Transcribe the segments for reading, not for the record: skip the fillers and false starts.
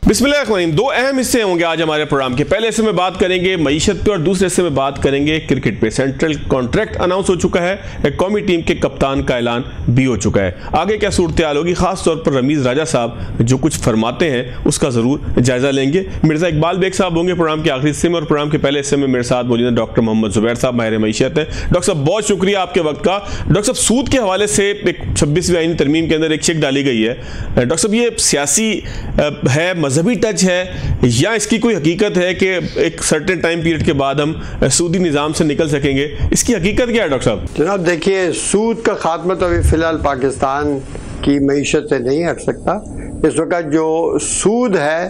बिस्मिल्लाहिर्रहमानिर्रहीम। दो अहम हिस्से होंगे आज हमारे प्रोग्राम के। पहले हिस्से में बात करेंगे मईशत पे और दूसरे हिस्से में बात करेंगे क्रिकेट पे। सेंट्रल कॉन्ट्रैक्ट अनाउंस हो चुका है, एक कौमी टीम के कप्तान का ऐलान भी हो चुका है। आगे क्या सूरत हाल होगी, खास तौर पर रमीज राजा साहब जो कुछ फरमाते हैं उसका जरूर जायजा लेंगे। मिर्जा इकबाल बेग साहब होंगे प्रोग्राम के आखिरी हिस्से में, और प्रोग्राम के पहले हिस्से में मेरे साथ मौजूद है डॉक्टर मोहम्मद जुबैर साहब, माहिर मईशत है। डॉक्टर साहब बहुत शुक्रिया आपके वक्त का। डॉक्टर साहब सूद के हवाले से एक 26वीं आईनी तरमीम के अंदर एक चेक डाली गई है। डॉक्टर साहब ये सियासी है, मजहबी टच है, या इसकी कोई हकीकत है कि एक सर्टेन टाइम पीरियड के बाद हम सूदी निज़ाम से निकल सकेंगे? इसकी हकीकत क्या है डॉक्टर साहब? जनाब देखिए, सूद का खात्मा तो अभी फिलहाल पाकिस्तान की मईशत से नहीं हट सकता। इस वक्त जो सूद है,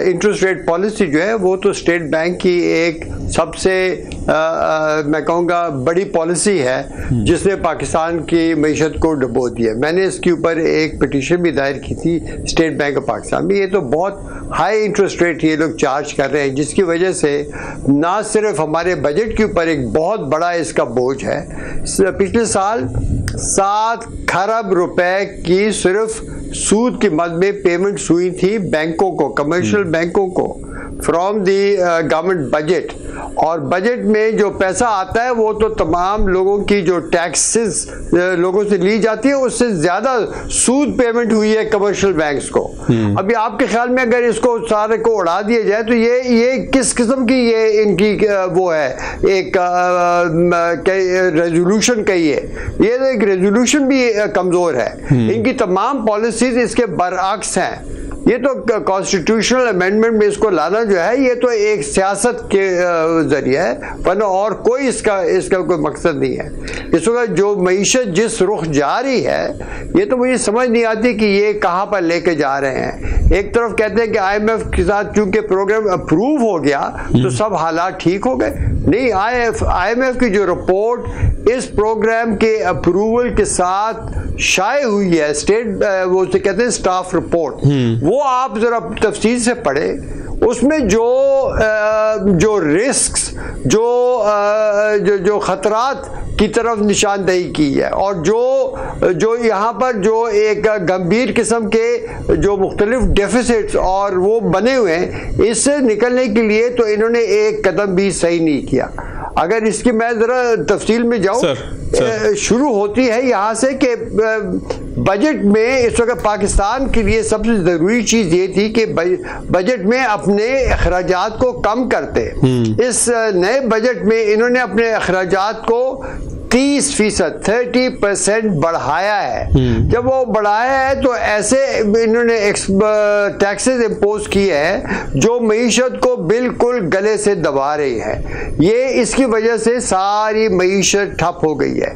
इंटरेस्ट रेट पॉलिसी जो है, वो तो स्टेट बैंक की एक सबसे मैं कहूँगा बड़ी पॉलिसी है जिसने पाकिस्तान की मईशत को डुबो दिया। मैंने इसके ऊपर एक पिटीशन भी दायर की थी स्टेट बैंक ऑफ पाकिस्तान में। ये तो बहुत हाई इंटरेस्ट रेट ये लोग चार्ज कर रहे हैं, जिसकी वजह से ना सिर्फ हमारे बजट के ऊपर एक बहुत बड़ा इसका बोझ है। पिछले साल 7 खरब रुपए की सिर्फ सूद की मद में पेमेंट्स हुई थी बैंकों को, कमर्शियल बैंकों को, फ्रॉम दी गवर्नमेंट बजट। और बजट में जो पैसा आता है वो तो तमाम लोगों की जो टैक्सेस लोगों से ली जाती है, उससे ज्यादा सूद पेमेंट हुई है कमर्शियल बैंक्स को। अभी आपके ख्याल में अगर इसको सारे को उड़ा दिया जाए तो ये किस किस्म की ये इनकी वो है, एक रेजोल्यूशन कहिए, ये तो एक रेजोल्यूशन भी कमजोर है। इनकी तमाम पॉलिसीज इसके बरअक्स हैं। ये तो कॉन्स्टिट्यूशनल अमेंडमेंट में इसको लाना जो है, ये तो एक सियासत के जरिए है, वरना और कोई इसका कोई मकसद नहीं है। इस वक्त जो मईशत जिस रुख जा रही है, ये तो मुझे समझ नहीं आती कि ये कहाँ पर लेके जा रहे हैं। एक तरफ कहते हैं कि IMF के साथ चूंकि प्रोग्राम अप्रूव हो गया तो सब हालात ठीक हो गए। नहीं, IMF की जो रिपोर्ट इस प्रोग्राम के अप्रूवल के साथ शाये हुई है, स्टेट वो उसे कहते हैं स्टाफ रिपोर्ट, वो आप जरा तफसील से पढ़े। उसमें जो रिस्क्स, जो खतरात की तरफ निशानदेही की है, और जो यहाँ पर जो एक गंभीर किस्म के जो मुख्तलिफ डेफिसिट्स और वो बने हुए हैं, इससे निकलने के लिए तो इन्होंने एक कदम भी सही नहीं किया। अगर इसकी मैं जरा तफसील में जाऊँ, शुरू होती है यहाँ से कि बजट में इस वक्त पाकिस्तान के लिए सबसे ज़रूरी चीज़ ये थी कि बजट में अपने अखराजात को कम करते। इस नए बजट में इन्होंने अपने अखराजात को 30% बढ़ाया है। जब वो बढ़ाया है तो ऐसे इन्होंने टैक्सेस इम्पोज किए हैं जो मईशत को बिल्कुल गले से दबा रही है। ये इसकी वजह से सारी मईशत ठप हो गई है।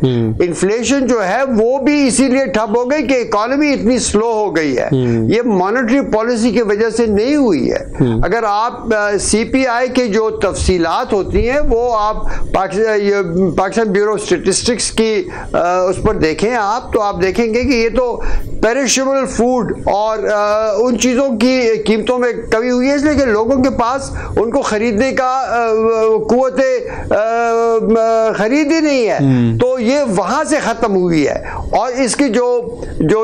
इन्फ्लेशन जो है वो भी इसीलिए ठप हो गई कि इकोनॉमी इतनी स्लो हो गई है। ये मॉनेटरी पॉलिसी की वजह से नहीं हुई है। अगर आप CPI के जो तफसीलात होती हैं वो आप पाकिस्तान ब्यूरो स्टैटिस्टिक्स की उस पर देखें आप, तो आप देखेंगे कि ये तो पेरिशेबल फूड और उन चीज़ों की कीमतों में कमी हुई है, इसलिए कि लोगों के पास उनको खरीदने का कुव्वत खरीद ही नहीं है, तो ये वहाँ से ख़त्म हुई है। और इसकी जो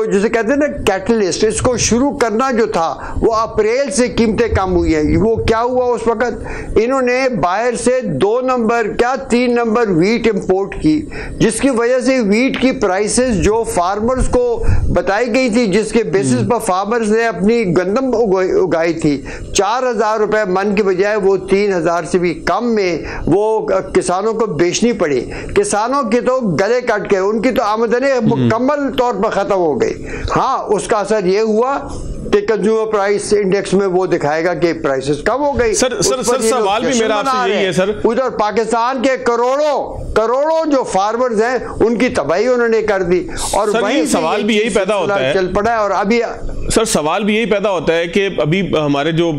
जिसे कहते हैं ना कैटलिस्ट, इसको शुरू करना जो था वो अप्रैल से कीमतें कम हुई है। वो क्या हुआ उस वक़्त, इन्होंने बाहर से 2 नंबर क्या 3 नंबर वीट इम्पोर्ट की, जिसकी वजह से वीट की प्राइसेस जो फार्मर्स को बताई गई थी, जिसके बेसिस पर फार्मर्स ने अपनी गंदम उगाई थी, 4000 रुपए मन के बजाय वो 3000 से भी कम में वो किसानों को बेचनी पड़ी। किसानों के तो गले कट गए, उनकी तो आमदनी मुकम्मल तौर पर खत्म हो गई। हाँ, उसका असर ये हुआ कि कंज्यूमर प्राइस इंडेक्स में वो दिखाएगा कि प्राइसेस कम हो गई। सर सवाल भी मेरा आपसे यही है सर। उधर पाकिस्तान के करोड़ों जो फार्मर्स हैं उनकी तबाही उन्होंने कर दी। और वही सवाल भी यही पैदा होता है, चल पड़ा है। और अभी सर सवाल भी यही पैदा होता है कि अभी हमारे जो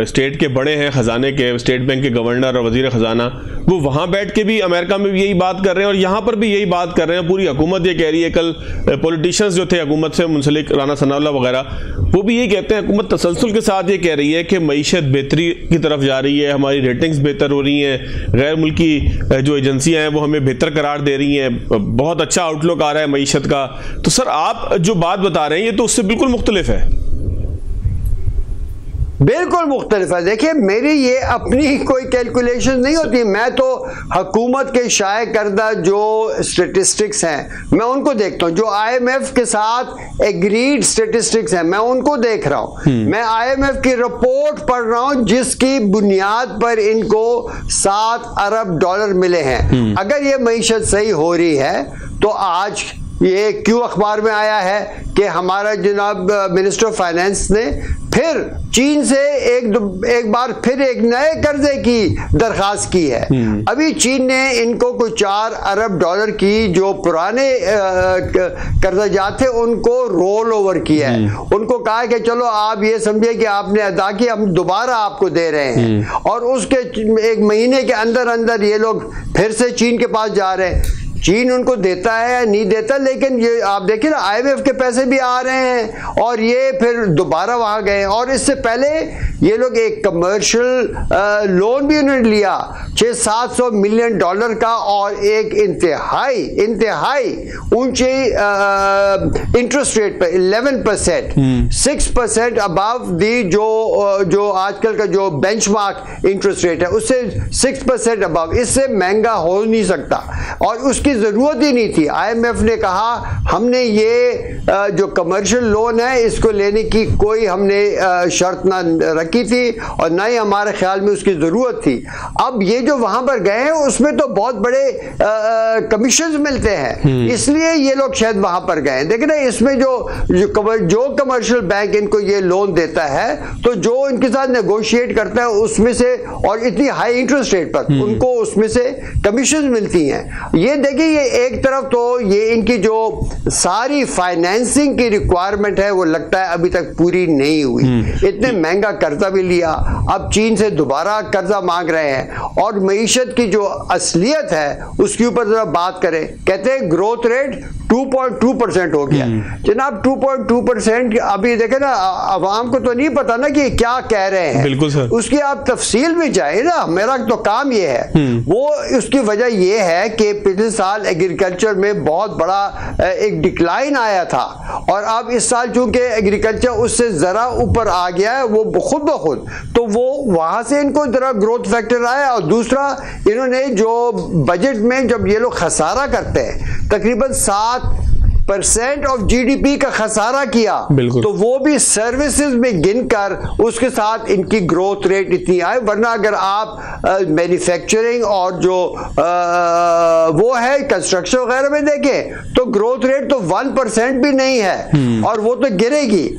स्टेट के बड़े हैं खजाने के, स्टेट बैंक के गवर्नर और वजीर खजाना, वो वहां बैठ के भी अमेरिका में भी यही बात कर रहे हैं और यहाँ पर भी यही बात कर रहे हैं। पूरी हुकूमत ये कह रही है, कल पॉलिटिशियंस जो थे हुकूमत से मुंसलिक, राना सनाउल्लाह वगैरह, वो भी यही कहते हैं, हुकूमत तसलसल के साथ ये कह रही है कि मईशत बेहतरी की तरफ जा रही है, हमारी रेटिंग्स बेहतर हो रही हैं, गैर मुल्की जो एजेंसियां हैं वो हमें बेहतर करार दे रही हैं, बहुत अच्छा आउटलुक आ रहा है मईशत का। तो सर आप जो बात बता रहे हैं ये तो उससे बिल्कुल मुख्तलिफ है। बिल्कुल मुख्तलिफ है। देखिए मेरी ये अपनी कोई कैलकुलेशन नहीं होती, मैं तो हुकूमत के शाये करदा जो स्टेटिस्टिक्स हैं मैं उनको देखता हूँ, जो IMF के साथ एग्रीड स्टेटिस्टिक्स हैं मैं उनको देख रहा हूँ। मैं IMF की रिपोर्ट पढ़ रहा हूँ जिसकी बुनियाद पर इनको $7 अरब मिले हैं। अगर ये मईशत सही हो रही है तो आज ये क्यों अखबार में आया है कि हमारा जनाब मिनिस्टर ऑफ फाइनेंस ने फिर चीन से एक बार फिर एक नए कर्जे की दरखास्त की है। अभी चीन ने इनको कुछ $4 अरब की जो पुराने कर्जाजात थे उनको रोल ओवर किया है। उनको कहा कि चलो आप ये समझिए कि आपने अदा किया, हम दोबारा आपको दे रहे हैं, और उसके 1 महीने के अंदर अंदर ये लोग फिर से चीन के पास जा रहे हैं। चीन उनको देता है या नहीं देता, लेकिन ये आप देखिए ना IMF के पैसे भी आ रहे हैं और ये फिर दोबारा वहां गए। और इससे पहले ये लोग एक कमर्शियल लोन भी उन्होंने लिया $600-700 मिलियन का, और एक इंतहाई ऊंचे इंटरेस्ट रेट पे 11%, 6% अबव दी जो आजकल का जो बेंचमार्क इंटरेस्ट रेट है उससे 6% अबव, इससे महंगा हो नहीं सकता और उसकी जरूरत ही नहीं थी। IMF ने कहा हमने ये जो कमर्शियल लोन है इसको लेने की कोई हमने शर्त ना रखी थी और ना ही हमारे ख्याल में उसकी जरूरत थी। अब ये जो वहां पर गए हैं उसमें तो बहुत बड़े कमीशन मिलते हैं, इसलिए ये लोग शायद वहां पर गए। देखिए ना इसमें जो कमर्शियल बैंक इनको ये लोन देता है तो जो इनके साथ नेगोशिएट करता है उसमें से, और इतनी हाई इंटरेस्ट रेट पर उनको उसमें से कमीशन मिलती हैं। ये देखिए ये एक तरफ तो ये इनकी जो सारी फाइनेंसिंग की रिक्वायरमेंट है वो लगता है अभी तक पूरी नहीं हुई। इतने महंगा कर्जा भी लिया, अब चीन से दोबारा कर्जा मांग रहे हैं, और मईशत की जो असलियत है उसके ऊपर जरा बात करें। कहते हैं ग्रोथ रेट 2.2% हो गया। जनाब 2.2%, अभी देखे ना आवाम को तो नहीं पता ना कि क्या कह रहे हैं। बिल्कुल सर, उसकी आप तफसील भी चाहिए ना, मेरा तो काम ये है। वो उसकी वजह ये है कि पिछले साल एग्रीकल्चर में बहुत बड़ा एक डिक्लाइन आया था, और अब इस साल चूंकि एग्रीकल्चर उससे जरा ऊपर आ गया है वो खुद ब खुद, तो वो वहां से इनको जरा ग्रोथ फैक्टर आया। और दूसरा, इन्होंने जो बजट में जब ये लोग खसारा करते हैं तकरीबन 7% ऑफ GDP का खसारा किया, तो वो भी सर्विसेज में गिनकर उसके साथ इनकी ग्रोथ रेट इतनी आए। वरना अगर आप मैन्युफैक्चरिंग और जो वो है कंस्ट्रक्शन वगैरह में देखें तो ग्रोथ रेट तो 1% भी नहीं है, और वो तो गिरेगी।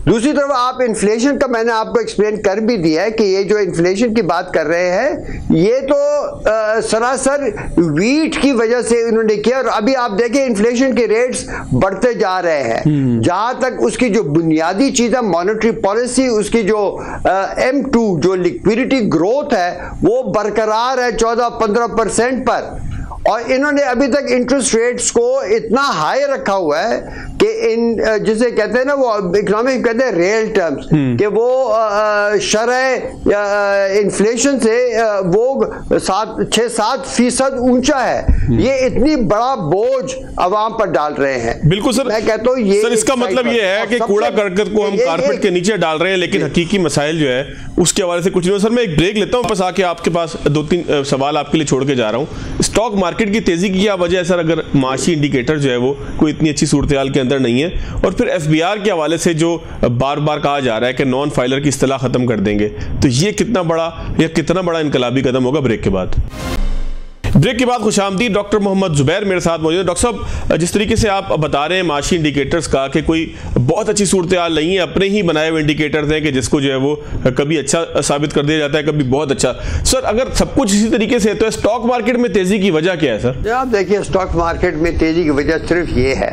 दूसरी तरफ आप इन्फ्लेशन का मैंने आपको एक्सप्लेन कर भी दिया है कि ये जो इन्फ्लेशन की बात कर रहे हैं ये तो सरासर वीट की वजह से इन्होंने किया। और अभी आप देखें इन्फ्लेशन के रेट्स बढ़ते जा रहे हैं। जहां तक उसकी जो बुनियादी चीज है मॉनेटरी पॉलिसी, उसकी जो M2 जो लिक्विडिटी ग्रोथ है वो बरकरार है 14-15% पर, और इन्होंने अभी तक इंटरेस्ट रेट्स को इतना हाई रखा हुआ है कि इन जिसे कहते हैं ना वो इकोनॉमिक कहते हैं रियल टर्म्स, कि वो शरह इन्फ्लेशन से वो 6-7% ऊंचा है। ये इतनी बड़ा बोझ अवाम पर डाल रहे हैं। बिल्कुल सर, मैं कहता हूँ ये सर इसका मतलब ये है कि कूड़ा करकट को हम कारपेट के नीचे डाल रहे हैं, लेकिन हकीकी मसाइल जो है उसके हवाले से कुछ नहीं। सर मैं एक ब्रेक लेता हूँ, बस आके आपके पास 2-3 सवाल आपके लिए छोड़ के जा रहा हूँ। स्टॉक मार्केट की तेजी की क्या वजह है सर, अगर माशी इंडिकेटर जो है वो कोई इतनी अच्छी सूरत हाल के अंदर नहीं है? और फिर FBR के हवाले से जो बार बार कहा जा रहा है कि नॉन फाइलर की इस्तिलाह खत्म कर देंगे, तो ये कितना बड़ा इनकलाबी कदम होगा? ब्रेक के बाद खुशामदीद। डॉक्टर मोहम्मद जुबैर मेरे साथ मौजूद है। डॉक्टर साहब, जिस तरीके से आप बता रहे हैं माशी इंडिकेटर्स का कि कोई बहुत अच्छी सूरत हाल नहीं है, अपने ही बनाए हुए इंडिकेटर्स हैं कि जिसको जो है वो कभी अच्छा साबित कर दिया जाता है, कभी बहुत अच्छा। सर अगर सब कुछ इसी तरीके से है तो स्टॉक मार्केट में तेजी की वजह क्या है सर? आप देखिए स्टॉक मार्केट में तेजी की वजह सिर्फ ये है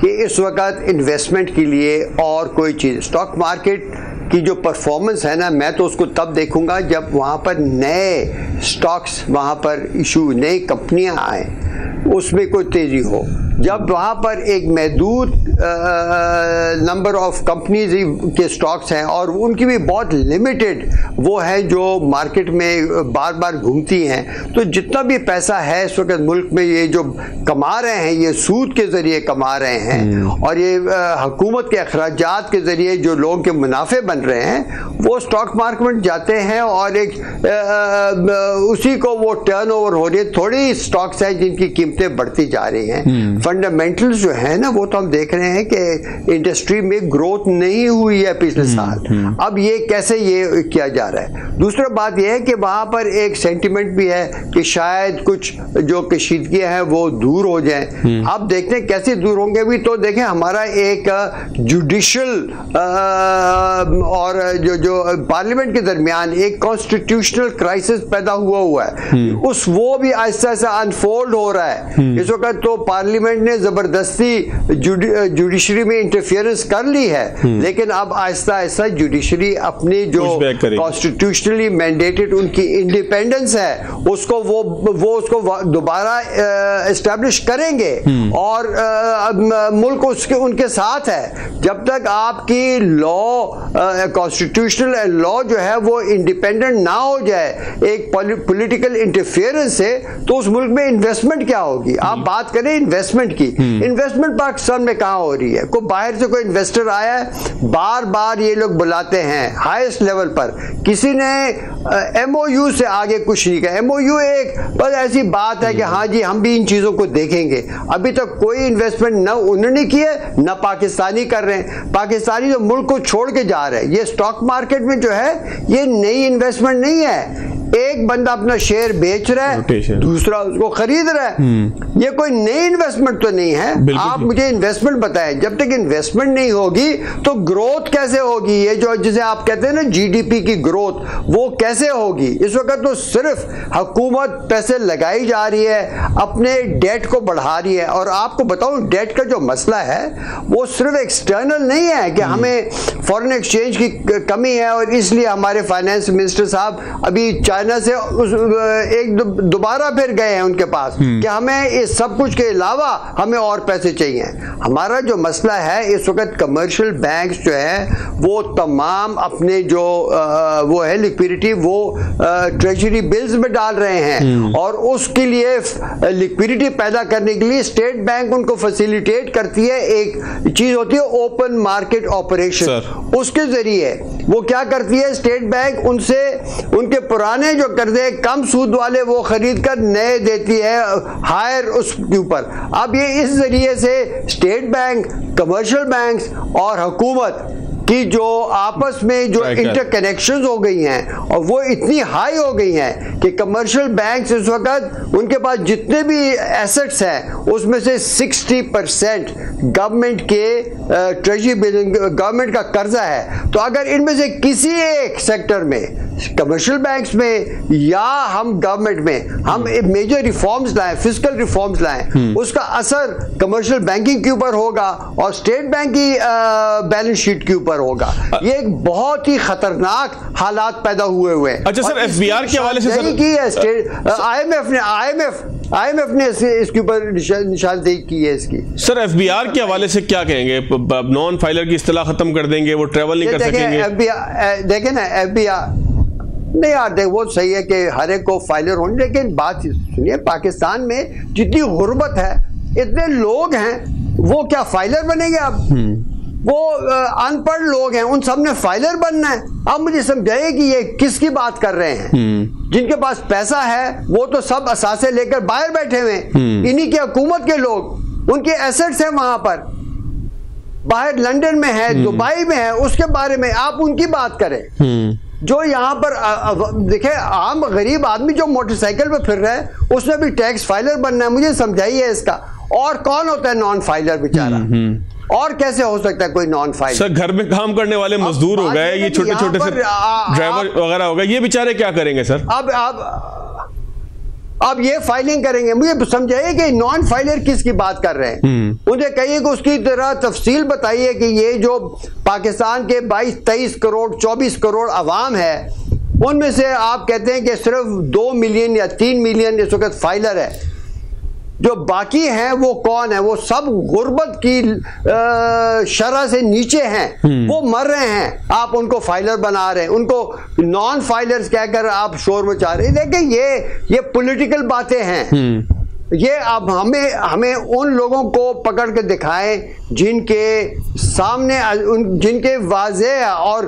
कि इस वक्त इन्वेस्टमेंट के लिए और कोई चीज़, स्टॉक मार्केट की जो परफॉर्मेंस है ना, मैं तो उसको तब देखूंगा जब वहाँ पर नए स्टॉक्स वहाँ पर इशू, नई कंपनियाँ आए, उसमें कोई तेज़ी हो। जब वहां पर एक महदूद नंबर ऑफ कंपनीज के स्टॉक्स हैं और उनकी भी बहुत लिमिटेड वो है जो मार्केट में बार बार घूमती हैं, तो जितना भी पैसा है इस वक्त मुल्क में ये जो कमा रहे हैं ये सूद के जरिए कमा रहे हैं और ये हुकूमत के अखराजात के जरिए जो लोगों के मुनाफे बन रहे हैं वो स्टॉक मार्केट में जाते हैं और एक उसी को वो टर्नओवर हो रही है। थोड़ी स्टॉक्स हैं जिनकी कीमतें बढ़ती जा रही हैं। फंडामेंटल्स जो है ना वो तो हम देख रहे हैं कि इंडस्ट्री में ग्रोथ नहीं हुई है पिछले साल। अब ये कैसे ये किया जा रहा है। दूसरा बात यह है कि वहां पर एक सेंटिमेंट भी है कि शायद कुछ जो कशीदगियां हैं वो दूर हो जाएं। अब देखते हैं कैसे दूर होंगे। भी तो देखें हमारा एक जुडिशल और जो पार्लियामेंट के दरमियान एक कॉन्स्टिट्यूशनल क्राइसिस पैदा हुआ है, उस वो भी आहिस्ता आहिस्ता अनफोल्ड हो रहा है। इस वक्त तो पार्लियामेंट ने जबरदस्ती जुडिशरी में इंटरफियरेंस कर ली है, लेकिन अब आहिस्ता आहिस्ता जुडिशरी अपनी जो कॉन्स्टिट्यूशनली मैंडेटेड उनकी इंडिपेंडेंस है उसको वो उसको दोबारा एस्टैब्लिश करेंगे और मुल्क उसके उनके साथ है। जब तक आपकी लॉ कॉन्स्टिट्यूशनल लॉ जो है वो इंडिपेंडेंट ना हो जाए एक पॉलिटिकल इंटरफियरेंस से, तो उस मुल्क में इन्वेस्टमेंट क्या होगी। आप बात करें इन्वेस्टमेंट की, इन्वेस्टमेंट पाकिस्तान में कहां हो रही है। कोई बाहर से कोई इन्वेस्टर आया है, बार बार ये लोग बुलाते हैं हाईएस्ट लेवल पर, किसी ने MOU से आगे कुछ नहीं कहा। MOU एक बस ऐसी बात है कि हाँ जी हम भी इन चीजों को देखेंगे। अभी तक कोई इन्वेस्टमेंट न उन्होंने किए न पाकिस्तानी कर रहे हैं। पाकिस्तानी जो मुल्क को छोड़ के जा रहे हैं, ये स्टॉक मार्केट में जो है ये नई इन्वेस्टमेंट नहीं है। एक बंदा अपना शेयर बेच रहा है, दूसरा उसको खरीद रहा है। ये कोई नई इन्वेस्टमेंट तो नहीं है। आप मुझे इन्वेस्टमेंट बताएं। जब तक इन्वेस्टमेंट नहीं होगी तो ग्रोथ कैसे होगी। ये जो जिसे आप कहते हैं ना GDP की ग्रोथ, वो कैसे होगी। इस वक्त तो सिर्फ हुकूमत पैसे लगाई जा रही है, अपने डेट को बढ़ा रही है। और आपको बताऊं डेट का जो मसला है वो सिर्फ एक्सटर्नल नहीं है कि हमें फॉरेन एक्सचेंज की कमी है और इसलिए हमारे फाइनेंस मिनिस्टर साहब अभी चाइना से एक दोबारा फिर गए हैं उनके पास कि हमें इस सब कुछ के अलावा हमें और पैसे चाहिए। हमारा जो मसला है इस वक्त कमर्शियल बैंक्स जो है वो तमाम अपने जो वो है लिक्विडिटी वो ट्रेजरी बिल्स में डाल रहे हैं और उसके लिए लिक्विडिटी पैदा करने के लिए स्टेट बैंक उनको फैसिलिटेट करती है। एक चीज होती है ओपन मार्केट ऑपरेशन, उसके जरिए वो क्या करती है स्टेट बैंक उनसे उनके पुराने जो कर्जे कम सूद वाले वो खरीद कर नए देती है हायर उसके ऊपर। अब ये इस जरिए से स्टेट बैंक, कमर्शियल बैंक्स और हुकूमत कि जो आपस में जो इंटरकनेक्शंस हो गई हैं और वो इतनी हाई हो गई हैं कि कमर्शियल बैंक्स इस वक्त उनके पास जितने भी एसेट्स हैं उसमें से 60% गवर्नमेंट के ट्रेजरी बिलिंग गवर्नमेंट का कर्जा है। तो अगर इनमें से किसी एक सेक्टर में कमर्शियल बैंक्स में या हम गवर्नमेंट में हम मेजर रिफॉर्म्स लाएं, फिस्कल रिफॉर्म्स लाएं, उसका असर कमर्शियल बैंकिंग के ऊपर होगा और स्टेट बैंक की बैलेंस शीट के ऊपर होगा। ये एक बहुत ही खतरनाक हालात पैदा हुए हैं। अच्छा सर, FBR के हवाले से सर की है स्टेट IMF ने इसके ऊपर निशानदेही की है इसकी। सर FBR के हवाले से क्या कहेंगे। नॉन फाइलर की इस्तिलाह खत्म कर देंगे, वो ट्रेवल नहीं कर सकेंगे। देखें ना FBR नहीं यार देख वो सही है कि हर एक को फाइलर होने, लेकिन बात सुनिए पाकिस्तान में जितनी गुर्बत है इतने लोग हैं वो क्या फाइलर बनेंगे। अब वो अनपढ़ लोग हैं उन सब ने फाइलर बनना है। अब मुझे समझाइए कि ये किसकी बात कर रहे हैं। जिनके पास पैसा है वो तो सब असासे लेकर बाहर बैठे हुए हैं, इन्हीं की हुकूमत के लोग, उनके एसेट्स हैं वहां पर बाहर लंदन में है, दुबई में है, उसके बारे में आप उनकी बात करें। जो यहाँ पर देखे आम गरीब आदमी जो मोटरसाइकिल पे फिर रहा है उसमें भी टैक्स फाइलर बनना है। मुझे समझाइए इसका। और कौन होता है नॉन फाइलर बेचारा, और कैसे हो सकता है कोई नॉन फाइलर। सर घर में काम करने वाले मजदूर हो गए, ये छोटे छोटे से ड्राइवर वगैरह हो गए, ये बेचारे क्या करेंगे सर। अब ये फाइलिंग करेंगे। मुझे समझाइए कि नॉन फाइलर किसकी बात कर रहे हैं। मुझे कहिए कि उसकी तरह तफसील बताइए कि ये जो पाकिस्तान के 22-23 करोड़ 24 करोड़ अवाम है उनमें से आप कहते हैं कि सिर्फ 2 मिलियन या 3 मिलियन इस वक्त फाइलर है। जो बाकी हैं वो कौन है? वो सब गुर्बत की शरह से नीचे हैं, वो मर रहे हैं। आप उनको फाइलर बना रहे हैं, उनको नॉन फाइलर्स कहकर आप शोर मचा रहे हैं। देखिए ये पॉलिटिकल बातें हैं। ये अब हमें उन लोगों को पकड़ के दिखाएं जिनके सामने जिनके वाज़ेह और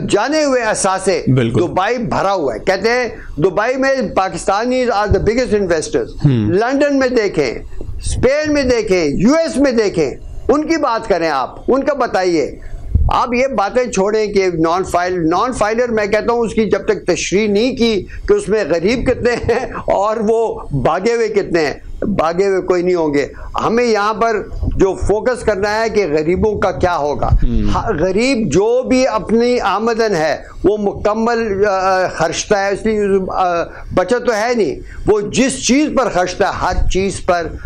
जाने हुए असासे दुबई भरा हुआ है। कहते हैं दुबई में Pakistani are the biggest investors. London में देखें, स्पेन में देखें, यूएस में देखें, उनकी बात करें, आप उनका बताइए। आप ये बातें छोड़ें कि नॉन फाइलर मैं कहता हूं उसकी जब तक तशरीह नहीं की कि उसमें गरीब कितने हैं और वो भागे हुए कितने हैं, भागे हुए कोई नहीं होंगे। हमें यहाँ पर जो फोकस करना है कि गरीबों का क्या होगा। गरीब जो भी अपनी आमदन है वो मुकम्मल खर्चता है, इसलिए बचत तो है नहीं। वो जिस चीज़ पर खर्चता है, हर चीज़ पर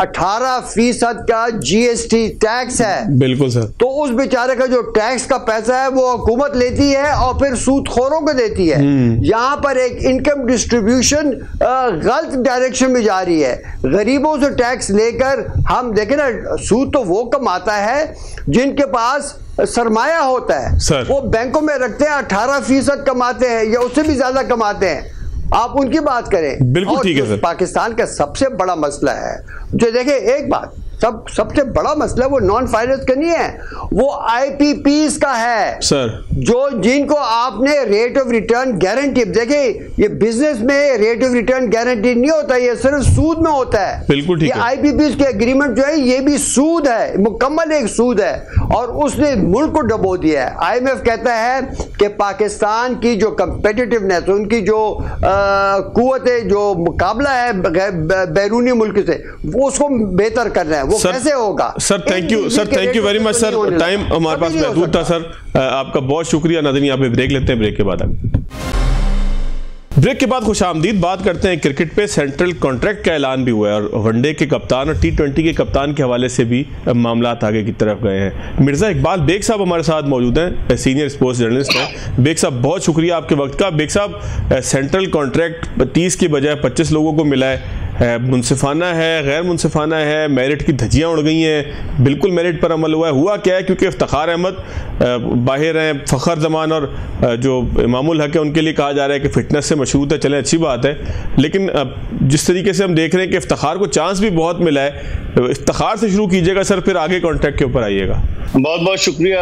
18% का GST टैक्स है। बिल्कुल सर। तो उस बेचारे का जो टैक्स का पैसा है वो हुकूमत लेती है और फिर सूदखोरों को देती है। यहाँ पर एक इनकम डिस्ट्रीब्यूशन गलत डायरेक्शन में जा रही है। गरीबों से टैक्स लेकर हम देखें ना, सूद तो वो कमाता है जिनके पास सरमाया होता है सर। वो बैंकों में रखते हैं, 18% कमाते हैं या उससे भी ज्यादा कमाते हैं। आप उनकी बात करें। बिल्कुल ठीक है सर। पाकिस्तान का सबसे बड़ा मसला है जो देखिए, एक बात सबसे बड़ा मसला वो नॉन फाइनेंस का नहीं है, वो IPPs का है सर। जो जिनको आपने रेट ऑफ रिटर्न गारंटी, देखिए ये बिजनेस में रेट ऑफ रिटर्न गारंटी नहीं होता, ये सिर्फ सूद में होता है। बिल्कुल ठीक है। IPPs के एग्रीमेंट जो है ये भी सूद है, मुकम्मल एक सूद है और उसने मुल्क को डबो दिया है। IMF कहता है कि पाकिस्तान की जो कंपेटिटिवनेस, उनकी जो कुव्वत, जो मुकाबला है बैरूनी मुल्क से, वो उसको बेहतर कर रहा है। वो कैसे होगा? Sir thank you very much sir. Time हमारे पास महदूद था सर, आपका बहुत शुक्रिया। नाज़रीन यहाँ पे ब्रेक लेते हैं, ब्रेक के बाद ब्रेक के बाद खुशामदीद बात करते हैं क्रिकेट पे। सेंट्रल कॉन्ट्रैक्ट का ऐलान भी हुआ है और वनडे के कप्तान और T20 के कप्तान के हवाले से भी मामला आगे की तरफ गए हैं। मिर्ज़ा इकबाल बेग साहब हमारे साथ मौजूद हैं, सीनियर स्पोर्ट्स जर्नलिस्ट हैं। बेग साहब बहुत शुक्रिया आपके वक्त का। बेग साहब, सेंट्रल कॉन्ट्रैक्ट 30 की बजाय 25 लोगों को मिला है, मुनसिफाना है, गैर मुनसिफाना है, मेरिट की धज्जियाँ उड़ गई हैं, बिल्कुल मेरिट पर अमल हुआ है। हुआ क्या है, क्योंकि इफ्तिखार अहमद बाहर हैं, फ़खर जमान और जो इमामुल हक है उनके लिए कहा जा रहा है कि फिटनेस से मशरूत है, चलें अच्छी बात है। लेकिन जिस तरीके से हम देख रहे हैं कि इफ्तिखार को चांस भी बहुत मिला है, इफ्तिखार से शुरू कीजिएगा सर, फिर आगे कॉन्ट्रैक्ट के ऊपर आइएगा। बहुत बहुत शुक्रिया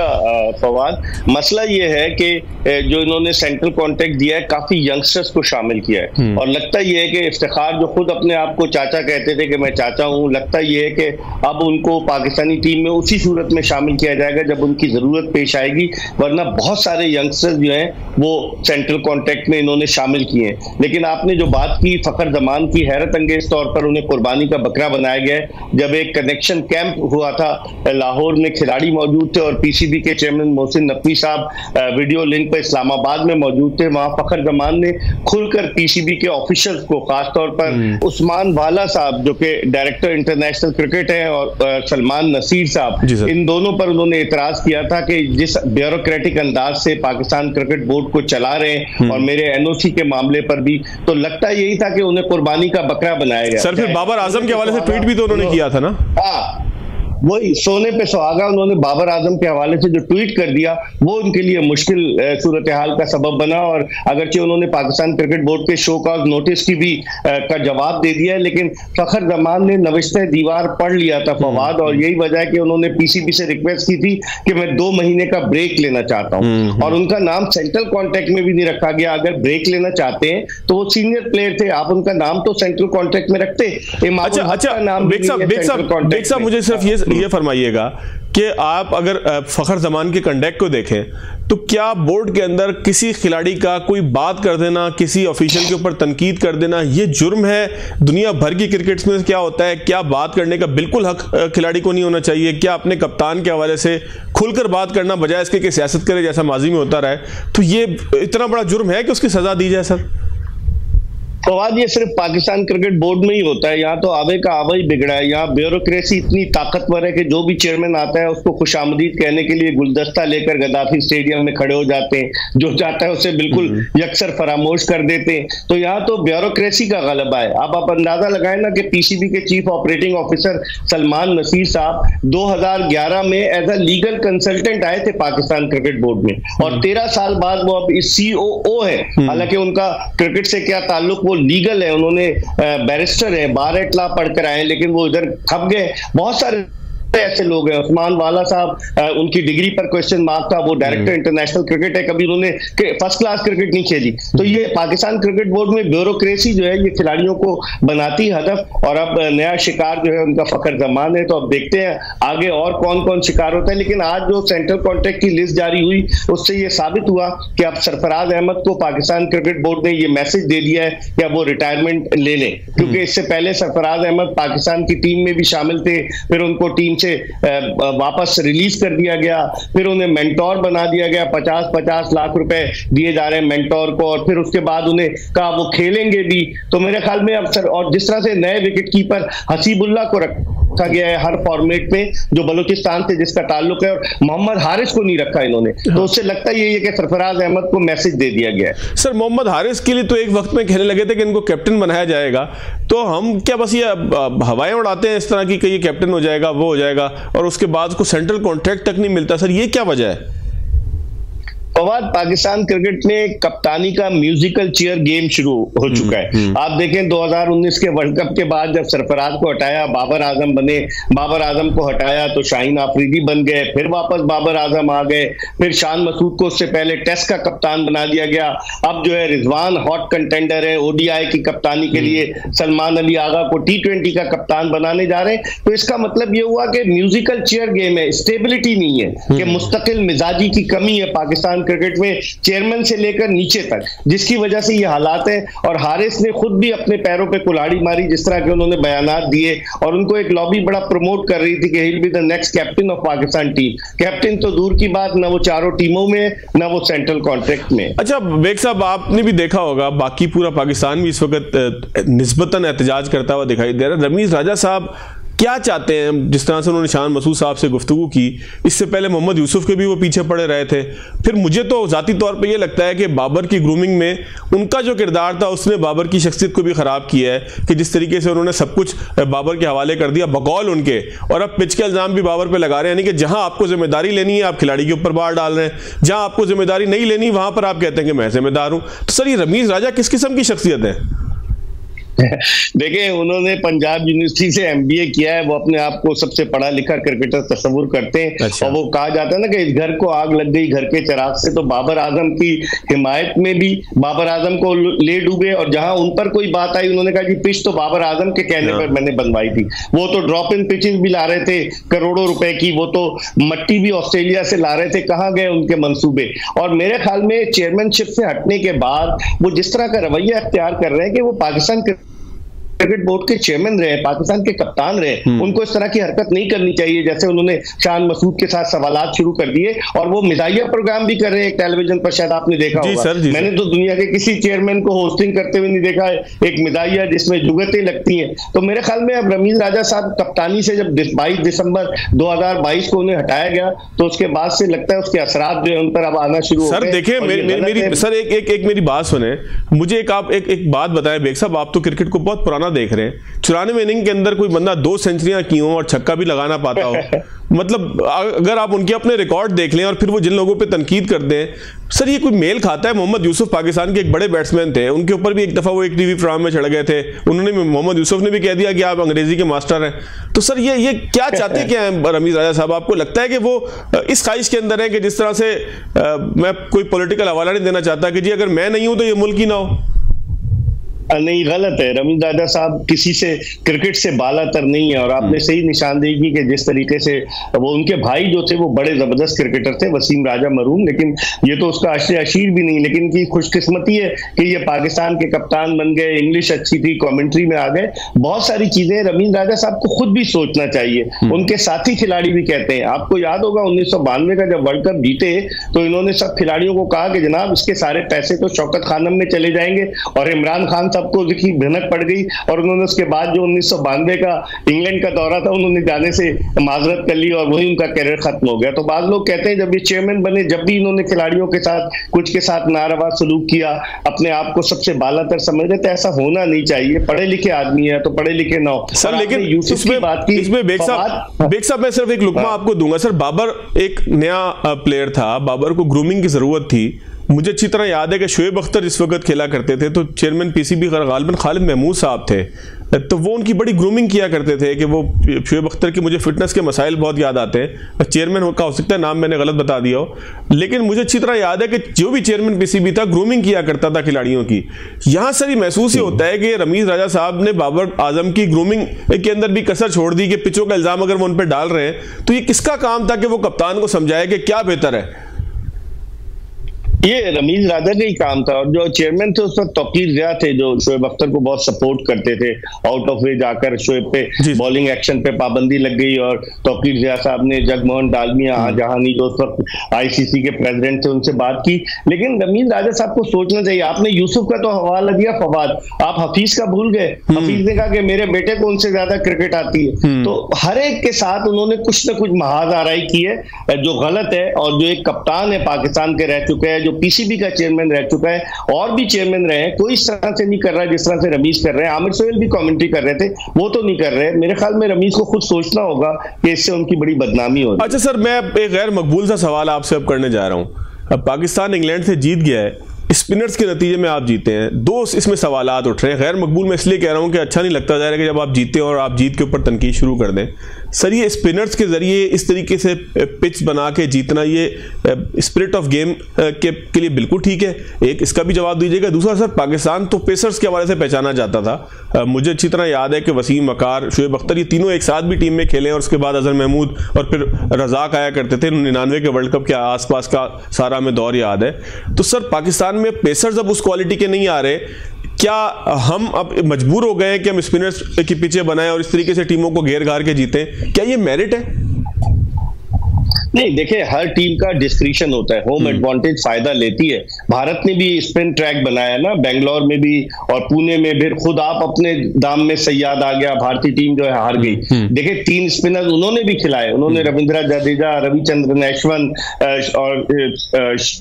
फवाद। मसला ये है कि जो इन्होंने सेंट्रल कॉन्ट्रैक्ट दिया है, काफी यंगस्टर्स को शामिल किया है और लगता ये है कि इफ्तिखार जो खुद अपने आप को चाचा कहते थे कि मैं चाचा हूँ, लगता ये है कि अब उनको पाकिस्तानी टीम में उसी सूरत में शामिल किया जाएगा जब उनकी जरूरत पेश आएगी, वरना बहुत सारे यंगस्टर्स जो हैं वो सेंट्रल कॉन्ट्रैक्ट में इन्होंने शामिल किए हैं। लेकिन आपने जो बात की फ़खर जमान की, हैरत अंगेज तौर पर उन्हें कुर्बानी का बकरा बनाया गया है। जब एक कनेक्शन कैंप हुआ था लाहौर में, खिलाड़ी मौजूद थे और PCB के चेयरमैन मोहसिन नकवी साहब वीडियो लिंक पर इस्लामाबाद में मौजूद थे। वहां फ़खर जमान ने खुलकर PCB के ऑफिशियल्स को, खासतौर पर उस्मान वाला साहब जो कि डायरेक्टर इंटरनेशनल क्रिकेट हैं और सलमान नसीर साहब, इन दोनों पर उन्होंने एतराज किया था कि जिस ब्यूरोक्रेटिक अंदाज से पाकिस्तान क्रिकेट बोर्ड को चला रहे हैं और मेरे NOC के मामले पर भी, तो लगता यही था कि उन्हें कुर्बानी का बकरा बनाया गया। सर फिर बाबर आजम के हवाले से ट्वीट भी तो उन्होंने किया था ना? हाँ, वही सोने पे सुहागा उन्होंने बाबर आजम के हवाले से जो ट्वीट कर दिया वो उनके लिए मुश्किल सूरत हाल का सबब बना। और अगरचे उन्होंने पाकिस्तान क्रिकेट बोर्ड के शो कॉज नोटिस की भी का जवाब दे दिया है, लेकिन फ़खर जमान ने नविश्ते दीवार पढ़ लिया था फवाद, और यही वजह है कि उन्होंने PCB से रिक्वेस्ट की थी कि मैं 2 महीने का ब्रेक लेना चाहता हूँ और उनका नाम सेंट्रल कॉन्ट्रैक्ट में भी नहीं रखा गया। अगर ब्रेक लेना चाहते हैं तो वो सीनियर प्लेयर थे, आप उनका नाम तो सेंट्रल कॉन्ट्रैक्ट में रखते। अच्छा, मुझे सिर्फ ये फरमाइएगा कि आप अगर फ़खर जमान के कंडक्ट को देखें तो क्या बोर्ड के अंदर किसी खिलाड़ी का कोई बात कर देना, किसी ऑफिशियल के ऊपर तनकीद कर देना, ये जुर्म है? दुनिया भर की क्रिकेट्स में क्या होता है, क्या बात करने का बिल्कुल हक खिलाड़ी को नहीं होना चाहिए? क्या अपने कप्तान के हवाले से खुलकर बात करना बजाय इसके कि सियासत करे जैसा माजी में होता रहा है? तो ये इतना बड़ा जुर्म है कि उसकी सजा दी जाए सर? फवाद, ये सिर्फ पाकिस्तान क्रिकेट बोर्ड में ही होता है। यहाँ तो आवे का आवा ही बिगड़ा है। यहाँ ब्यूरोक्रेसी इतनी ताकतवर है कि जो भी चेयरमैन आता है उसको खुशामदीद कहने के लिए गुलदस्ता लेकर गद्दाफी स्टेडियम में खड़े हो जाते हैं, जो जाता है उसे बिल्कुल यकसर फरामोश कर देते हैं। तो यहाँ तो ब्यूरोक्रेसी का गलबा है। अब आप अंदाजा लगाएं ना कि पीसीबी के chief operating officer Salman Nasir sahab 2011 में एज अ लीगल कंसल्टेंट आए थे पाकिस्तान क्रिकेट बोर्ड में, और 13 साल बाद वो अब COO है। हालांकि उनका क्रिकेट से क्या ताल्लुक, वो लीगल है, उन्होंने बैरिस्टर है, बार एट लॉ पढ़कर आए, लेकिन वो इधर खप गए। बहुत सारे ऐसे लोग हैं। उस्मान वाला साहब, उनकी डिग्री पर क्वेश्चन मार्क था, वो डायरेक्टर इंटरनेशनल क्रिकेट है, कभी उन्होंने फर्स्ट क्लास क्रिकेट नहीं खेली। तो ये पाकिस्तान क्रिकेट बोर्ड में ब्यूरोक्रेसी जो है ये खिलाड़ियों को बनाती हदफ, और अब नया शिकार जो है उनका फखर जमान है। तो अब देखते हैं आगे और कौन कौन शिकार होता है। लेकिन आज जो सेंट्रल कॉन्ट्रैक्ट की लिस्ट जारी हुई उससे ये साबित हुआ कि अब सरफराज अहमद को पाकिस्तान क्रिकेट बोर्ड ने ये मैसेज दे दिया है कि अब वो रिटायरमेंट ले लें, क्योंकि इससे पहले सरफराज अहमद पाकिस्तान की टीम में भी शामिल थे, फिर उनको टीम से वापस रिलीज कर दिया गया, फिर उन्हें मेंटोर बना दिया गया, 50-50 लाख रुपए दिए जा रहे हैं मेंटोर को, और फिर उसके बाद उन्हें कहा वो खेलेंगे भी। तो मेरे ख्याल में अब सर, और जिस तरह से नए विकेट कीपर हसीबुल्लाह को रखा गया है हर फॉर्मेट में, जो बलूचिस्तान से जिसका ताल्लुक है, और मोहम्मद हारिस को नहीं रखा इन्होंने, तो उससे लगता ही है कि सरफराज अहमद को मैसेज दे दिया गया है। सर, मोहम्मद हारिस के लिए तो एक वक्त में कहने लगे थे कि इनको कैप्टन बनाया जाएगा, तो हम क्या बस ये हवाएं उड़ाते हैं इस तरह की कि ये कैप्टन हो जाएगा, वो हो जाएगा, और उसके बाद उसको सेंट्रल कॉन्ट्रैक्ट तक नहीं मिलता? सर, ये क्या वजह है? फवाद, पाकिस्तान क्रिकेट में कप्तानी का म्यूजिकल चेयर गेम शुरू हो चुका है। आप देखें 2019 के वर्ल्ड कप के बाद जब सरफराज को हटाया, बाबर आजम बने, बाबर आजम को हटाया तो शाहीन आफरीदी बन गए, फिर वापस बाबर आजम आ गए, फिर शान मसूद को उससे पहले टेस्ट का कप्तान बना दिया गया। अब जो है रिजवान हॉट कंटेंडर है ODI की कप्तानी के लिए, सलमान अली आगा को T20 का कप्तान बनाने जा रहे हैं। तो इसका मतलब ये हुआ कि म्यूजिकल चेयर गेम है, स्टेबिलिटी नहीं है, कि मुस्तकिल मिजाजी की कमी है पाकिस्तान क्रिकेट में, चेयरमैन से लेकर नीचे तक, जिसकी वजह से ये हालात है। और हारिस ने खुद भी अपने पैरों पे कुल्हाड़ी मारी, जिस तरह के उन्होंने बयानात दिए, और उनको एक लॉबी बड़ा प्रमोट कर रही थी कि he will be the next captain of Pakistan team. Captain तो दूर की बात, ना वो चारों टीमों में, ना वो सेंट्रल कॉन्ट्रैक्ट में। अच्छा बेग साहब, आपने भी देखा होगा, बाकी पूरा पाकिस्तान भी इस वक्त निस्बतन एहतजाज करता हुआ दिखाई दे रहा है। रमीज राजा साहब क्या चाहते हैं? जिस तरह से उन्होंने शान मसूद साहब से गुफ्तगू की, इससे पहले मोहम्मद यूसुफ के भी वो पीछे पड़े रहे थे। फिर मुझे तो ज़ाती तौर पे ये लगता है कि बाबर की ग्रूमिंग में उनका जो किरदार था उसने बाबर की शख्सियत को भी ख़राब किया है, कि जिस तरीके से उन्होंने सब कुछ बाबर के हवाले कर दिया बकौल उनके, और अब पिच के इल्ज़ाम भी बाबर पर लगा रहे हैं। यानी कि जहाँ आपको जिम्मेदारी लेनी है आप खिलाड़ी के ऊपर बार डाल रहे हैं, जहाँ आपको जिम्मेदारी नहीं लेनी वहाँ पर आप कहते हैं कि मैं जिम्मेदार हूँ। तो सर, ये रमीज राजा किस किस्म की शख्सियत है? देखिए, उन्होंने पंजाब यूनिवर्सिटी से MBA किया है, वो अपने आप को सबसे पढ़ा लिखा क्रिकेटर तस्वुर करते हैं। अच्छा। और वो कहा जाता है ना कि इस घर को आग लग गई घर के चिराग से। तो बाबर आजम की हिमायत में भी बाबर आजम को ले डूबे, और जहां उन पर कोई बात आई उन्होंने कहा कि पिच तो बाबर आजम के कहने पर मैंने बनवाई थी। वो तो ड्रॉप इन पिचेस भी ला रहे थे करोड़ों रुपए की, वो तो मट्टी भी ऑस्ट्रेलिया से ला रहे थे। कहाँ गए उनके मंसूबे? और मेरे ख्याल में चेयरमैनशिप से हटने के बाद वो जिस तरह का रवैया अख्तियार कर रहे हैं कि वो पाकिस्तान क्रिकेट बोर्ड के चेयरमैन रहे, पाकिस्तान के कप्तान रहे, उनको इस तरह की हरकत नहीं करनी चाहिए। जैसे उन्होंने शान मसूद के साथ सवालात शुरू कर दिए, और वो मिजाहिया प्रोग्राम भी कर रहे हैं टेलीविजन पर, शायद आपने देखा होगा। मैंने तो दुनिया के किसी चेयरमैन को होस्टिंग करते हुए नहीं देखा है एक मिजाहिया जिसमें जुगतें लगती हैं। तो मेरे ख्याल में अब रमीज राजा साहब कप्तानी से जब 22 दिसंबर 2022 को उन्हें हटाया गया, तो उसके बाद से लगता है उसके असरात जो है उन पर अब आना शुरू हो गए। सर देखिए, मेरी बात सुने, मुझे एक बात बताएं बेग साहब, आप तो क्रिकेट को बहुत पुराना देख रहे हैं। 94 इनिंग के अंदर कोई बंदा 2 सेंचुरियां की हो और छक्का भी लगाना पाता हो, मतलब अगर आप उनके अपने रिकॉर्ड देख लें और फिर वो जिन लोगों पे तनकीद करते हैं, सर ये कोई मेल खाता है? मोहम्मद यूसुफ पाकिस्तान के एक बड़े बैट्समैन थे, उनके ऊपर भी एक दफा वो एक टीवी प्रोग्राम में चढ़ गए थे, उन्होंने मोहम्मद यूसुफ ने भी कह दिया कि आप अंग्रेजी के मास्टर हैं। तो सर ये क्या चाहते हैं क्या रमीज राजा साहब? आपको लगता है कि वो इस ख्वाहिश के अंदर है कि जिस तरह से मैं कोई पॉलिटिकल हवाला नहीं देना चाहता कि जी अगर मैं नहीं हूं तो ये मुल्क ही ना हो? नहीं, गलत है। रमीज राजा साहब किसी से क्रिकेट से बालातर नहीं है, और आपने सही निशानदेही की कि जिस तरीके से वो उनके भाई जो थे वो बड़े जबरदस्त क्रिकेटर थे, वसीम राजा मरूम, लेकिन ये तो उसका अशीर भी नहीं। लेकिन की खुशकिस्मती है कि ये पाकिस्तान के कप्तान बन गए, इंग्लिश अच्छी थी, कमेंट्री में आ गए, बहुत सारी चीजें रमीज राजा साहब को खुद भी सोचना चाहिए। उनके साथी खिलाड़ी भी कहते हैं, आपको याद होगा 1992 का जब वर्ल्ड कप जीते तो इन्होंने सब खिलाड़ियों को कहा कि जनाब इसके सारे पैसे तो शौकत खानम में चले जाएंगे और इमरान खान सबको देखी भनक पड़ गई और उन्होंने उसके बाद जो 1992 का इंग्लैंड का दौरा था उन्होंने जाने से माजरत कर ली और वही उनका कैरियर खत्म हो गया। तो बाद लोग कहते हैं जब ये चेयरमैन बने, जब भी इन्होंने खिलाड़ियों के साथ कुछ के साथ नारवा सलूक किया, अपने आप को सबसे बालातर समझ रहे थे, ऐसा होना नहीं चाहिए। पढ़े लिखे आदमी है तो पढ़े लिखे ना हो। सर लेकिन इसमें बेग साहब मैं सिर्फ एक लुकमा आपको दूंगा। सर बाबर एक नया प्लेयर था, बाबर को ग्रूमिंग की जरूरत थी। मुझे अच्छी तरह याद है कि शोएब अख्तर जिस वक्त खेला करते थे तो चेयरमैन पीसीबी गालिबन खालिद महमूद साहब थे, तो वो उनकी बड़ी ग्रूमिंग किया करते थे कि वो शोएब अख्तर की मुझे फिटनेस के मसाइल बहुत याद आते हैं। चेयरमैन का हो सकता है नाम मैंने गलत बता दिया हो, लेकिन मुझे अच्छी तरह याद है कि जो भी चेयरमैन पीसीबी था ग्रूमिंग किया करता था खिलाड़ियों की। यहाँ सर ये महसूस ही होता है कि रमीज राजा साहब ने बाबर आजम की ग्रूमिंग के अंदर भी कसर छोड़ दी कि पिचों का इल्जाम अगर वो उन पर डाल रहे हैं तो ये किसका काम था कि वो कप्तान को समझाए कि क्या बेहतर है? ये रमीज राजा का ही काम था। और जो चेयरमैन थे उस वक्त तौकीर ज़िया थे जो शोएब अख्तर को बहुत सपोर्ट करते थे। आउट ऑफ वे जाकर शोएब पे बॉलिंग एक्शन पे पाबंदी लग गई और तौकीर ज़िया साहब ने जगमोहन डालमिया जहानी जो उस वक्त आईसीसी के प्रेसिडेंट थे उनसे बात की। लेकिन रमीज राजा साहब को सोचना चाहिए। आपने यूसुफ का तो हवाला दिया फवाद, आप हफीज का भूल गए। हफीज ने कहा कि मेरे बेटे को उनसे ज्यादा क्रिकेट आती है। तो हर एक के साथ उन्होंने कुछ न कुछ महाज आराई की है जो गलत है। और जो एक कप्तान है पाकिस्तान के रह चुके हैं, जो पीसीबी का चेयरमैन रह चुका है और भी चेयरमैन रहे हैं, कोई इस तरह से नहीं कर रहा है जिस तरह से रमीज कर रहे हैं। आमिर सोहेल भी कमेंट्री कर रहे थे, वो तो नहीं कर रहे। मेरे ख्याल में रमीज को खुद सोचना होगा कि इससे उनकी बड़ी बदनामी होगी। अच्छा सर, मैं एक गैर मकबूल सा सवाल आपसे अब करने जा रहा हूं। अब पाकिस्तान इंग्लैंड से जीत गया है, स्पिनर्स के नतीजे में आप जीते हैं, दो इसमें सवालात उठ रहे हैं। गैर मकबूल मैं इसलिए कह रहा हूं कि अच्छा नहीं लगता जा रहा है कि जब आप जीते और आप जीत के ऊपर तनकीद शुरू कर दें। सर ये स्पिनर्स के जरिए इस तरीके से पिच बना के जीतना, ये स्पिरिट ऑफ गेम के लिए बिल्कुल ठीक है? एक इसका भी जवाब दीजिएगा। दूसरा सर, पाकिस्तान तो पेसर्स के हवाले से पहचाना जाता था। मुझे अच्छी तरह याद है कि वसीम, वकार, शोएब अख्तर ये तीनों एक साथ भी टीम में खेले और उसके बाद अजहर महमूद और फिर रजाक आया करते थे। 99 के वर्ल्ड कप के आसपास का सारा हमें दौर याद है। तो सर पाकिस्तान में पेसर्स अब उस क्वालिटी के नहीं आ रहे, क्या हम अब मजबूर हो गए हैं कि हम स्पिनर्स के पीछे बनाएं और इस तरीके से टीमों को घेर घार के जीतें? क्या ये मेरिट है? नहीं, देखिए हर टीम का डिस्क्रिशन होता है, होम एडवांटेज फायदा लेती है। भारत ने भी स्पिन ट्रैक बनाया ना, बेंगलोर में भी और पुणे में भी। खुद आप अपने दाम में सैयाद आ गया, भारतीय टीम जो है हार गई। देखिए 3 स्पिनर उन्होंने भी खिलाए, उन्होंने रविंद्र जडेजा, रविचंद्रन अश्विन और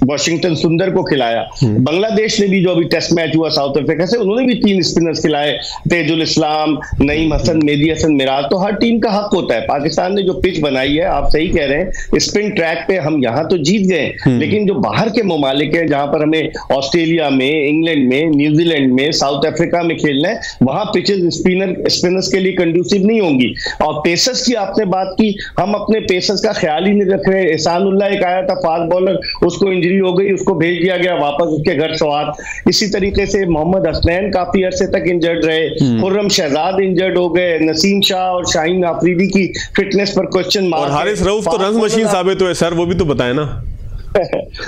वॉशिंगटन सुंदर को खिलाया। बांग्लादेश ने भी जो अभी टेस्ट मैच हुआ साउथ अफ्रीका से, उन्होंने भी 3 स्पिनर्स खिलाए, तेजुल इस्लाम, नईम हसन, मेहदी हसन मिराज। तो हर टीम का हक होता है। पाकिस्तान ने जो पिच बनाई है, आप सही कह रहे हैं, स्पिन ट्रैक पे हम यहां तो जीत गए, लेकिन जो बाहर के ममालिक हैं जहां पर हमें ऑस्ट्रेलिया में, इंग्लैंड में, न्यूजीलैंड में, साउथ अफ्रीका में खेलना है, वहां पिचेस स्पिनर्स के लिए कंड्यूसिव नहीं होंगी। और पेसर्स की आपने बात की, हम अपने पेसर्स का ख्याल ही नहीं रख रहे। एहसानुल्लाह एक आया था फास्ट बॉलर, उसको इंजरी हो गई, उसको भेज दिया गया वापस उसके घर सवार। इसी तरीके से मोहम्मद हसनैन काफी अरसे तक इंजर्ड रहे, खुर्रम शहजाद इंजर्ड हो गए, नसीम शाह और शाहीन आफरीदी की फिटनेस पर क्वेश्चन मार्क। और हारिस रऊफ तो रन मशीन साबित हुए सर, वो भी तो बताए ना।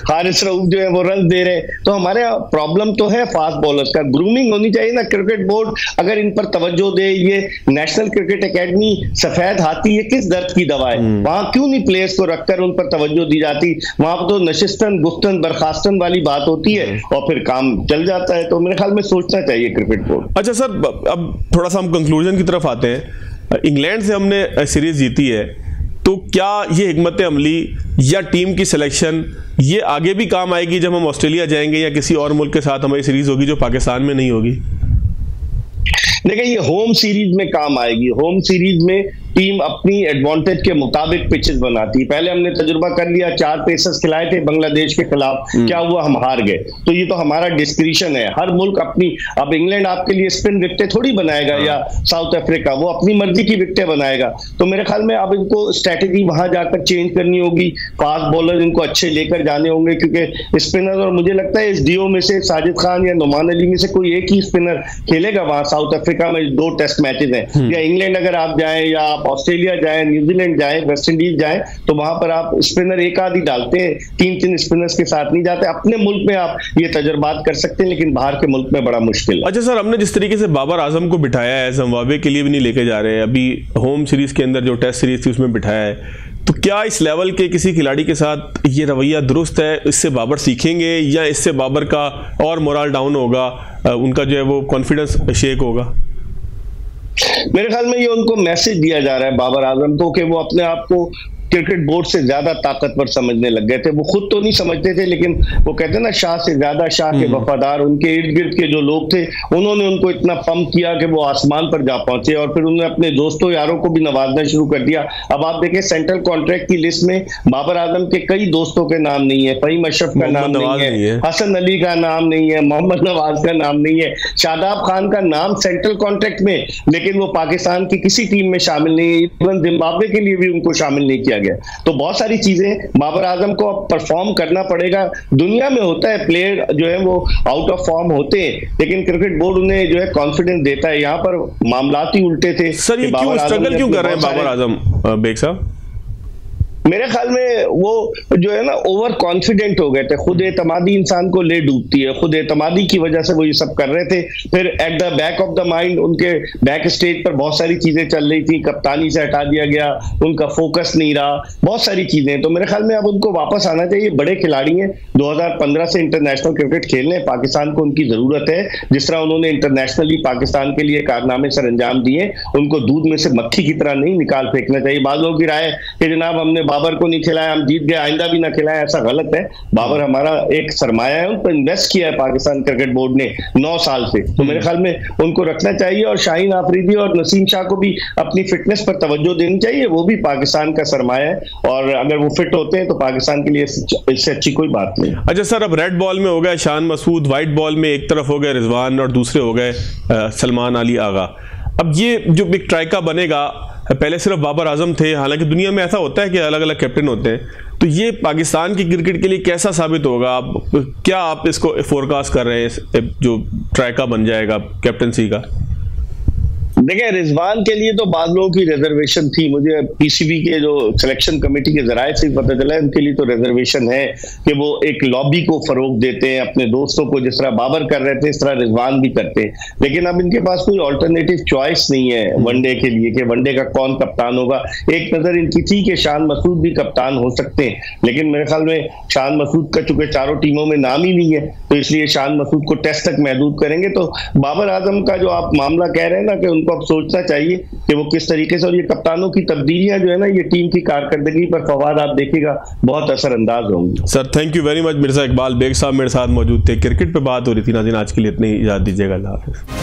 हारिस रऊफ जो है वो रन दे रहे। तो हमारे प्रॉब्लम तो है फास्ट बॉलर्स का। ग्रूमिंग होनी चाहिए ना। क्रिकेट बोर्ड अगर इन पर तवज्जो दे, ये नेशनल क्रिकेट एकेडमी सफेद हाथी ये किस दर्द की दवा है? वहां क्यों नहीं प्लेयर्स को रखकर उन पर तवज्जो दी जाती? वहां पर तो नशिस्तन, गुफ्तन, बर्खास्तन वाली बात होती है और फिर काम चल जाता है। तो मेरे ख्याल में सोचना चाहिए क्रिकेट बोर्ड। अच्छा सर, अब थोड़ा सा हम कंक्लूजन की तरफ आते हैं। इंग्लैंड से हमने सीरीज जीती है, तो क्या ये हिकमत अमली या टीम की सिलेक्शन ये आगे भी काम आएगी जब हम ऑस्ट्रेलिया जाएंगे या किसी और मुल्क के साथ हमारी सीरीज होगी जो पाकिस्तान में नहीं होगी? देखिए ये होम सीरीज में काम आएगी। होम सीरीज में टीम अपनी एडवांटेज के मुताबिक पिचेस बनाती है। पहले हमने तजुर्बा कर लिया, 4 पेसर्स खिलाए थे बांग्लादेश के खिलाफ, क्या हुआ? हम हार गए। तो ये तो हमारा डिस्क्रिशन है। हर मुल्क अपनी, अब इंग्लैंड आपके लिए स्पिन विकेटें थोड़ी बनाएगा या साउथ अफ्रीका, वो अपनी मर्जी की विकेटें बनाएगा। तो मेरे ख्याल में अब इनको स्ट्रैटेजी वहां जाकर चेंज करनी होगी। फास्ट बॉलर इनको अच्छे लेकर जाने होंगे, क्योंकि स्पिनर, और मुझे लगता है इस डीओ में से साजिद खान या नुमान अली में से कोई एक ही स्पिनर खेलेगा वहां साउथ अफ्रीका में। 2 टेस्ट मैचेस हैं, या इंग्लैंड अगर आप जाएं या आप ऑस्ट्रेलिया जाएं, न्यूजीलैंड जाएं, वेस्ट इंडीज जाएं, तो वहां पर आप स्पिनर एक आधी डालते हैं, 3 स्पिनर्स के साथ नहीं जाते। अपने मुल्क में आप ये तजुर्बात कर सकते हैं, लेकिन बाहर के मुल्क में बड़ा मुश्किल है। अच्छा सर, हमने जिस तरीके से बाबर आजम को बिठाया है, जिम्बाब्वे के लिए भी नहीं लेके जा रहे, अभी होम सीरीज के अंदर जो टेस्ट सीरीज थी उसमें बिठाया है, तो क्या इस लेवल के किसी खिलाड़ी के साथ ये रवैया दुरुस्त है? इससे बाबर सीखेंगे या इससे बाबर का और मोरल डाउन होगा, उनका जो है वो कॉन्फिडेंस शेक होगा? मेरे ख्याल में ये उनको मैसेज दिया जा रहा है बाबर आजम को कि वो अपने आप को क्रिकेट बोर्ड से ज्यादा ताकतवर समझने लग गए थे। वो खुद तो नहीं समझते थे, लेकिन वो कहते हैं ना, शाह से ज्यादा शाह के वफादार उनके इर्द गिर्द के जो लोग थे, उन्होंने उनको इतना पंप किया कि वो आसमान पर जा पहुंचे और फिर उन्होंने अपने दोस्तों यारों को भी नवाजना शुरू कर दिया। अब आप देखें सेंट्रल कॉन्ट्रैक्ट की लिस्ट में बाबर आजम के कई दोस्तों के नाम नहीं है, फहीम अशरफ का नाम नहीं है, हसन अली का नाम नहीं है, मोहम्मद नवाज का नाम नहीं है, शादाब खान का नाम सेंट्रल कॉन्ट्रैक्ट में, लेकिन वो पाकिस्तान की किसी टीम में शामिल नहीं है, इवन जिम्बाब्वे के लिए भी उनको शामिल नहीं किया गया। तो बहुत सारी चीजें बाबर आजम को अब परफॉर्म करना पड़ेगा। दुनिया में होता है प्लेयर जो है वो आउट ऑफ फॉर्म होते हैं, लेकिन क्रिकेट बोर्ड उन्हें जो है कॉन्फिडेंस देता है। यहाँ पर मामलात ही उल्टे थे। सर ये क्यों स्ट्रगल क्यों कर रहे हैं बाबर आजम बेग साहब? मेरे ख्याल में वो जो है ना ओवर कॉन्फिडेंट हो गए थे। खुद एतमादी इंसान को ले डूबती है, खुद एतमादी की वजह से वो ये सब कर रहे थे। फिर at the back of the mind उनके बैक स्टेज पर बहुत सारी चीजें चल रही थी, कप्तानी से हटा दिया गया, उनका फोकस नहीं रहा, बहुत सारी चीजें। तो मेरे ख्याल में अब उनको वापस आना चाहिए। बड़े खिलाड़ी हैं, 2015 से इंटरनेशनल क्रिकेट खेल रहे हैं, पाकिस्तान को उनकी जरूरत है। जिस तरह उन्होंने इंटरनेशनली पाकिस्तान के लिए कारनामे सर अंजाम दिए, उनको दूध में से मक्खी की तरह नहीं निकाल फेंकना चाहिए। बाद लोगों की राय है कि जनाब हमने बाबर को नहीं खिलाया, हम जीत गए, आइंदा भी ना खिलाया, ऐसा गलत है। बाबर हमारा एक सरमाया है, उन पर इन्वेस्ट किया है पाकिस्तान क्रिकेट बोर्ड ने 9 साल से। तो मेरे ख्याल में उनको रखना चाहिए और शाहीन आफरीदी और नसीम शाह को भी अपनी फिटनेस पर तवज्जो देनी चाहिए। वो भी पाकिस्तान का सरमाया है और अगर वो फिट होते हैं तो पाकिस्तान के लिए इससे अच्छी कोई बात नहीं। अच्छा सर, अब रेड बॉल में हो गए शान मसूद, व्हाइट बॉल में एक तरफ हो गए रिजवान और दूसरे हो गए सलमान अली आगा। अब ये जो बिग ट्राइका बनेगा, पहले सिर्फ बाबर आजम थे, हालांकि दुनिया में ऐसा होता है कि अलग अलग कैप्टन होते हैं, तो ये पाकिस्तान की क्रिकेट के लिए कैसा साबित होगा? आप क्या आप इसको फोरकास्ट कर रहे हैं जो ट्राइका बन जाएगा कैप्टनसी का? देखिए, रिजवान के लिए तो बाद लोगों की रिजर्वेशन थी। मुझे पीसीबी के जो सिलेक्शन कमेटी के जराये से पता चला है, उनके लिए तो रिजर्वेशन है कि वो एक लॉबी को फरोग देते हैं अपने दोस्तों को, जिस तरह बाबर कर रहे थे इस तरह रिजवान भी करते हैं। लेकिन अब इनके पास कोई ऑल्टरनेटिव चॉइस नहीं है वनडे के लिए कि वनडे का कौन कप्तान होगा। एक नजर इनकी थी कि शान मसूद भी कप्तान हो सकते हैं, लेकिन मेरे ख्याल में शान मसूद का चूंकि चारों टीमों में नाम ही नहीं है, तो इसलिए शान मसूद को टेस्ट तक महदूद करेंगे। तो बाबर आजम का जो आप मामला कह रहे हैं ना कि उनको अब सोचना चाहिए कि वो किस तरीके से, और ये कप्तानों की तब्दीलियां जो है ना, ये टीम की कारकर्दगी पर फवाद आप देखिएगा बहुत असरअंदाज होंगे। Sir thank you very much. Mirza Iqbal Baig sahab मेरे साथ मौजूद थे, क्रिकेट पे बात हो रही थी। नाज़रीन आज के लिए इतनी इजाज़त दीजिएगा, अल्लाह हाफ़िज़।